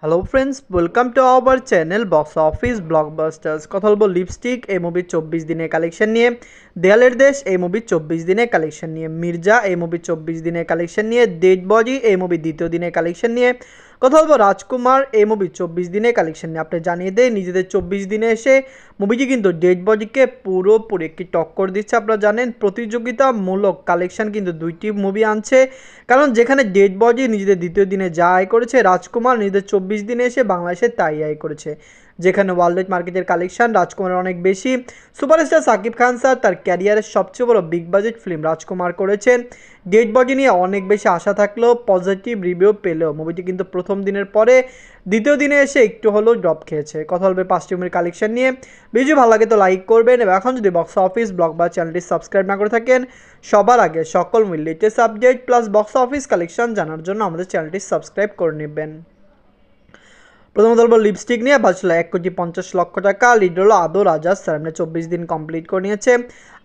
Hello friends, welcome to our channel box office blockbusters. কথা বলবো lipstick এই মুভির 24 দিনের কালেকশন নিয়ে, দেয়ালের দেশ এই মুভির 24 দিনের কালেকশন নিয়ে, মির্জা এই মুভির 24 দিনের কালেকশন নিয়ে, ডেড বডি এই মুভির দ্বিতীয় দিনের কালেকশন নিয়ে, কথা বলবো রাজকুমার এই মুভির 24 দিনের কালেকশন নিয়ে। আপনি জানিয়ে দেয় নিজেদের 24 দিনে এসে মুভিটি কিন্তু ডেড বডিকে পুরোপুরি একটি টক্কর দিচ্ছে। আপনারা জানেন প্রতিযোগিতামূলক কালেকশন কিন্তু দুইটি মুভি আনছে, কারণ যেখানে ডেড বডি নিজেদের দ্বিতীয় দিনে যা আয় করেছে, রাজকুমার নিজেদের 24 দিনে এসে বাংলাদেশে তাই আয় করেছে। যেখানে ওয়ার্ল্ড মার্কেটের কালেকশন রাজকুমারের অনেক বেশি। সুপারস্টার সাকিব খান স্যার তার ক্যারিয়ারের সবচেয়ে বড় বিগ বাজেট ফিল্ম রাজকুমার করেছেন। ডেড বডি নিয়ে অনেক বেশি আশা থাকলেও পজিটিভ রিভিউ পেলেও মুভিটি কিন্তু প্রথম দিনের পরে দ্বিতীয় দিনে এসে একটু হলেও ড্রপ খেয়েছে। কথা বলবে 5টি মুভির কালেকশন নিয়ে। ভিডিও ভালো লাগে তো লাইক করবেন, এবং এখন যদি বক্স অফিস ব্লগ বা চ্যানেলটি সাবস্ক্রাইব না করে থাকেন, সবার আগে সকল মুভির latest update plus box office collection জানার জন্য আমাদের চ্যানেলটি সাবস্ক্রাইব করে নেবেন। প্রথমত বলবো লিপস্টিক নিয়ে। বাজছিল 1,50,00,000 টাকা। লিড হলো আদর আজাদ স্যার, 24 দিন কমপ্লিট করে নিয়েছে।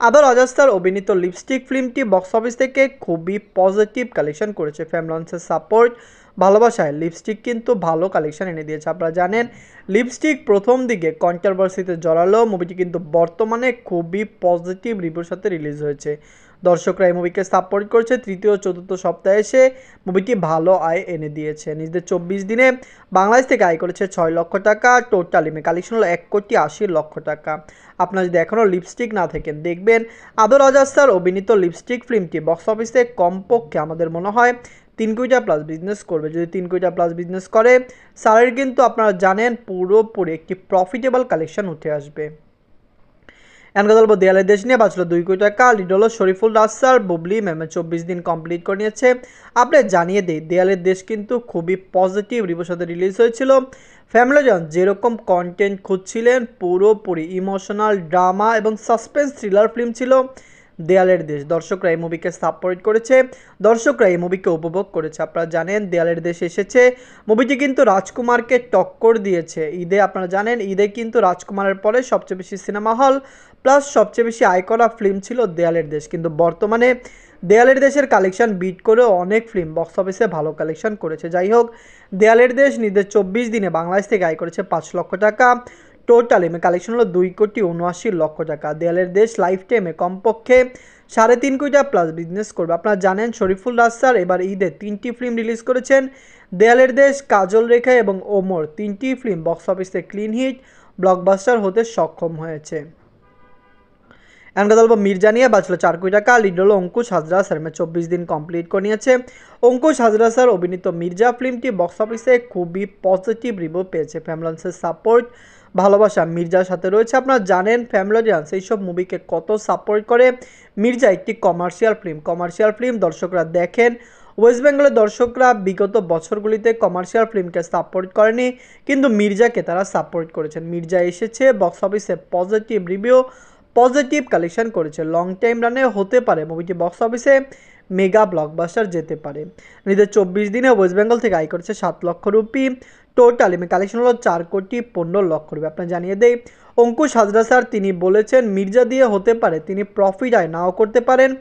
আদর আজাদ স্যার অভিনীত লিপস্টিক ফিল্মটি বক্স অফিস থেকে খুবই পজিটিভ কালেকশন করেছে। ফ্যামিলিয়ান্সের সাপোর্ট, ভালোবাসায় লিপস্টিক কিন্তু ভালো কালেকশন এনে দিয়েছে। আপনারা জানেন লিপস্টিক প্রথম দিকে কন্ট্রোভার্সিতে জড়ালো, মুভিটি কিন্তু বর্তমানে খুবই পজিটিভ রিভিউর সাথে রিলিজ হয়েছে। দর্শকরা এই মুভিকে সাপোর্ট করছে। তৃতীয় ও চতুর্থ সপ্তাহে এসে মুভিটি ভালো আয় এনে দিয়েছে। নিজেদের 24 দিনে বাংলাদেশ থেকে আয় করেছে 6 লক্ষ টাকা। টোটাল কালেকশন হলো 1,80,00,000 টাকা। আপনারা যদি এখনও লিপস্টিক না থাকেন দেখবেন, আদর আজাদ স্যার অভিনীত লিপস্টিক ফিল্মটি বক্স অফিসে কমপক্ষে আমাদের মনে হয় 3 কোটি প্লাস বিজনেস করবে। যদি 3 কোটি প্লাস বিজনেস করে, স্যারের কিন্তু আপনারা জানেন পুরোপুরি একটি প্রফিটেবল কালেকশন উঠে আসবে। এখন কথা বলবো দেয়ালের দেশ নিয়ে। বাঁচলো 2 কোটি টাকা। লিড হলো শরীফুল রাজ স্যার, বুবলি ম্যামে 24 দিন কমপ্লিট করে নিয়েছে। আপনি জানিয়ে দিই দেয়ালের দেশ কিন্তু খুবই পজিটিভ রিভিউর সাথে রিলিজ হয়েছিল। ফ্যামিলিজন যেরকম কন্টেন্ট খুঁজছিলেন, পুরোপুরি ইমোশনাল ড্রামা এবং সাসপেন্স থ্রিলার ফিল্ম ছিল দেয়ালের দেশ। দর্শকরা এই মুভিকে সাপোর্ট করেছে, দর্শকরা এই মুভিকে উপভোগ করেছে। আপনারা জানেন দেয়ালের দেশ এসেছে, মুভিটি কিন্তু রাজকুমারকে টক্কর দিয়েছে ঈদে। আপনারা জানেন ঈদে কিন্তু রাজকুমারের পরে সবচেয়ে বেশি সিনেমা হল প্লাস সবচেয়ে বেশি আয় করা ফিল্ম ছিল দেয়ালের দেশ। কিন্তু বর্তমানে দেয়ালের দেশের কালেকশন বিট করে অনেক ফিল্ম বক্স অফিসে ভালো কালেকশন করেছে। যাই হোক, দেয়ালের দেশ নিজের 24 দিনে বাংলাদেশ থেকে আয় করেছে 5 লক্ষ টাকা। টোটাল কালেকশন হলো 2,79,00,000 টাকা। দেয়ালের দেশ লাইফ টাইমে কমপক্ষে 3.5 কোটি প্লাস বিজনেস করবে। আপনারা জানেন শরীফুল রাজ স্যার এবার ঈদে 3টি ফিল্ম রিলিজ করেছেন। দেয়ালের দেশ, কাজল রেখা এবং ওমর 3টি ফিল্ম বক্স অফিসে ক্লিন হিট ব্লকবাস্টার হতে সক্ষম হয়েছে। এখন কথা বলবো মির্জা নিয়ে। বাঁচলো 4 কোটি টাকা। লিড হলো অঙ্কুশ হাজরা স্যার, 24 দিন কমপ্লিট করে নিয়েছে। অঙ্কুশ হাজরা স্যার অভিনীত মির্জা ফিল্মটি বক্স অফিসে খুবই পজিটিভ রিভিউ পেয়েছে। ফ্যামিলিয়ান্সের সাপোর্ট, ভালোবাসা মির্জার সাথে রয়েছে। আপনারা জানেন ফ্যামিলিয়ান্স এইসব মুভিকে কত সাপোর্ট করে। মির্জা একটি কমার্শিয়াল ফিল্ম দর্শকরা দেখেন। ওয়েস্ট বেঙ্গলের দর্শকরা বিগত বছরগুলিতে কমার্শিয়াল ফিল্মকে সাপোর্ট করেনি, কিন্তু মির্জাকে তারা সাপোর্ট করেছেন। মির্জা এসেছে বক্স অফিসে পজিটিভ রিভিউ, পজিটিভ কালেকশন করেছে। লং টাইম রানে হতে পারে মুভিটি বক্স অফিসে মেগা ব্লকবাস্টার যেতে পারে। নিজের 24 দিনে ওয়েস্ট বেঙ্গল থেকে আয় করেছে 7 লক্ষ রুপি। টোটাল কালেকশন হলো 4,15,00,000 রুপি। আপনার জানিয়ে দেই অঙ্কুশ হাজরা স্যার তিনি বলেছেন মির্জা দিয়ে হতে পারে তিনি প্রফিট আয় নাও করতে পারেন,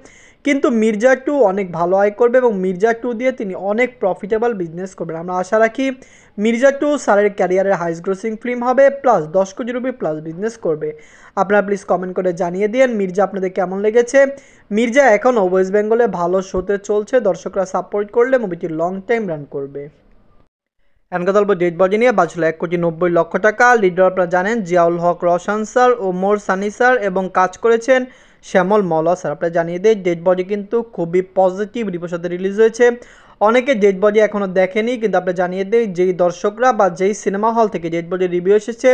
কিন্তু মির্জা 2 অনেক ভালো আয় করবে এবং মির্জা 2 দিয়ে তিনি অনেক প্রফিটেবল বিজনেস করবেন। আমরা আশা রাখি মির্জা 2 স্যারের ক্যারিয়ারের হাইস্ট গ্রোসিং ফিল্ম হবে, প্লাস 10 কোটি রুপি প্লাস বিজনেস করবে। আপনারা প্লিজ কমেন্ট করে জানিয়ে দিন মির্জা আপনাদের কেমন লেগেছে। মির্জা এখনও ওয়েস্ট বেঙ্গলে ভালো শোতে চলছে, দর্শকরা সাপোর্ট করলে মুভিটি লং টাইম রান করবে। এখন কথা বলবো ডেড বডি নিয়ে। বাঁচলো 1,90,00,000 টাকা। লিডার আপনারা জানেন জিয়াউল হক রওশন স্যার, ওমর সানি স্যার এবং কাজ করেছেন শ্যামল মওলা স্যার। আপনারা জানিয়ে দেয় ডেড বডি কিন্তু খুবই পজিটিভ রিভিউর সাথে রিলিজ হয়েছে। অনেকে ডেড বডি এখনও দেখেনি, কিন্তু আপনারা জানিয়ে দেয় যেই দর্শকরা বা যেই সিনেমা হল থেকে ডেড বডি রিভিউ এসেছে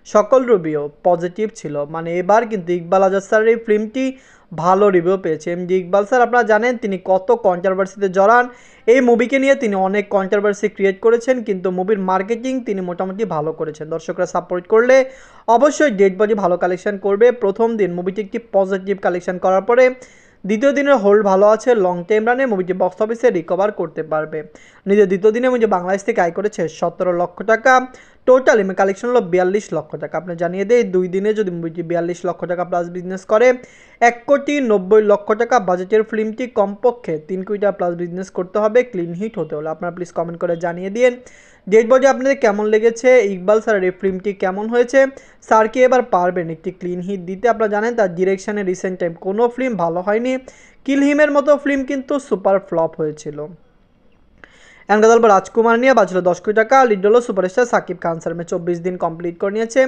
সকল রিভিউ পজিটিভ ছিল। মানে এবার কিন্তু ইকবাল আজাদ স্যারের এই ফিল্মটি ভালো রিভিউ পেয়েছে। এমডি ইকবাল স্যার আপনারা জানেন তিনি কত কন্ট্রোভার্সিতে জড়ান। এই মুভিকে নিয়ে তিনি অনেক কন্ট্রোভার্সি ক্রিয়েট করেছেন, কিন্তু মুভির মার্কেটিং তিনি মোটামুটি ভালো করেছেন। দর্শকরা সাপোর্ট করলে অবশ্যই ডেড বডি ভালো কালেকশন করবে। প্রথম দিন মুভিটি একটি পজিটিভ কালেকশন করার পরে দ্বিতীয় দিনের হোল্ড ভালো আছে। লং টাইম রানে মুভিটি বক্স অফিসে রিকভার করতে পারবে। নিজের দ্বিতীয় দিনে মুভি বাংলাদেশ থেকে আয় করেছে 17 লক্ষ টাকা। টোটাল কালেকশন হলো 42 লক্ষ টাকা। আপনি জানিয়ে দেয় 2 দিনে যদি মুভিটি 42 লক্ষ টাকা প্লাস বিজনেস করে, 1,90,00,000 টাকা বাজেটের ফিল্মটি কমপক্ষে 3 কোটি টাকা প্লাস বিজনেস করতে হবে ক্লিন হিট হতে হলে। আপনারা প্লিজ কমেন্ট করে জানিয়ে দিন ডেড বডি আপনাদের কেমন লেগেছে, ইকবাল স্যারের এই ফিল্মটি কেমন হয়েছে, স্যার কি এবার পারবেন একটি ক্লিন হিট দিতে? আপনারা জানেন তার ডিরেকশনে রিসেন্ট টাইম কোনো ফিল্ম ভালো হয়নি, কিল হিমের মতো ফিল্ম কিন্তু সুপার ফ্লপ হয়েছিল। এখন কথা বলবো রাজকুমার নিয়ে, বাঁচলো 10 কোটি টাকা, লিড হলো সুপারস্টার সাকিব খান স্যার, 24 দিন কমপ্লিট করে নিয়েছে।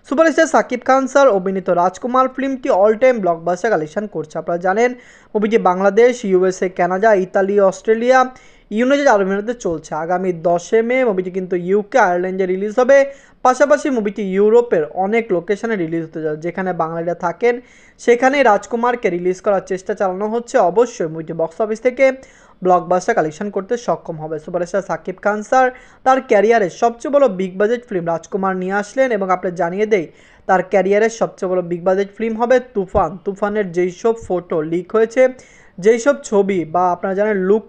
সুপারস্টার সাকিব খান স্যার অভিনীত রাজকুমার ফিল্মটি অল টাইম ব্লকবাস্টার কালেকশন করছে। আপনারা জানেন মুভিটি Bangladesh, USA, Canada, Italy, Australia, United Arab আমিরাতে চলছে। আগামী 10 মে মুভিটি কিন্তু ইউকে, আয়ারল্যান্ডে রিলিজ হবে। পাশাপাশি মুভিটি ইউরোপের অনেক লোকেশনে রিলিজ হতে যাচ্ছে, যেখানে বাঙালিরা থাকেন সেখানেই রাজকুমারকে রিলিজ করার চেষ্টা চালানো হচ্ছে। অবশ্যই মুভিটি বক্স অফিস থেকে ব্লকবাস্টার কালেকশন করতে সক্ষম হবে। সুপারস্টার সাকিব খান স্যার তার ক্যারিয়ারের সবচেয়ে বড় বিগ বাজেট ফিল্ম রাজকুমার নিয়ে আসলেন, এবং আপনি জানিয়ে দেই তার ক্যারিয়ারের সবচেয়ে বড় বিগ বাজেট ফিল্ম হবে তুফান। তুফানের যেই সব ফটো লিক হয়েছে, যেই সব ছবি বা আপনারা জানেন লুক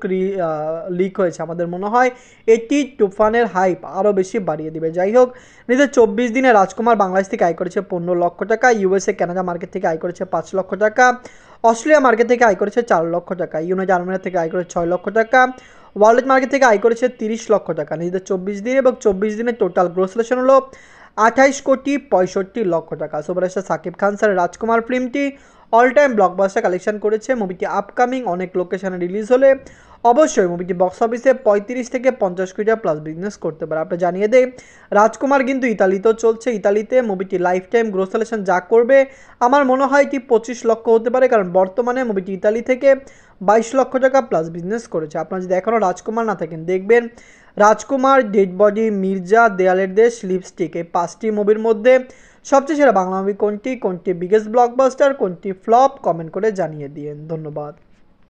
লিক হয়েছে, আমাদের মনে হয় এটি তুফানের হাইপ আরও বেশি বাড়িয়ে দিবে। যাই হোক, নিজের 24 দিনে রাজকুমার বাংলাদেশ থেকে আয় করেছে 15 লক্ষ টাকা, ইউএসএ কানাডা মার্কেট থেকে আয় করেছে 5 লক্ষ টাকা, অস্ট্রেলিয়া মার্কেট থেকে আয় করেছে 4 লক্ষ টাকা, ইউনাইটেড আরব আমিরাত থেকে আয় করেছে 6 লক্ষ টাকা, ওয়ার্ল্ড মার্কেট থেকে আয় করেছে 30 লক্ষ টাকা। নিজেদের 24 দিন এবং 24 দিনের টোটাল গ্রোস রিলেশন হলো 28 কোটি 65 লক্ষ টাকা। সুপারস্টার সাকিব খান স্যারের রাজকুমার ফিল্মটি অল টাইম ব্লকবাস্টার কালেকশন করেছে। মুভিটি আপকামিং অনেক লোকেশনে রিলিজ হলে অবশ্যই মুভিটি বক্স অফিসে 35 থেকে 50 কোটি টাকা প্লাস বিজনেস করতে পারে। আপনি জানিয়ে দেয় রাজকুমার কিন্তু ইতালিতেও চলছে। ইতালিতে মুভিটি লাইফ টাইম গ্রোস রিলেশন যা করবে আমার মনে হয় এটি 25 লক্ষ হতে পারে, কারণ বর্তমানে মুভিটি ইতালি থেকে 22 লক্ষ টাকা প্লাস বিজনেস করেছে। আপনারা যদি এখনও রাজকুমার না থাকেন, দেখবেন রাজকুমার, ডেড বডি, মির্জা, দেয়ালের দেশ, লিপস্টিক, এই 5টি মুভির মধ্যে সবচেয়ে সেরা বাংলা মুভি কোনটি, কোনটি বিগেস্ট ব্লকবাস্টার, কোনটি ফ্লপ, কমেন্ট করে জানিয়ে দিন। ধন্যবাদ।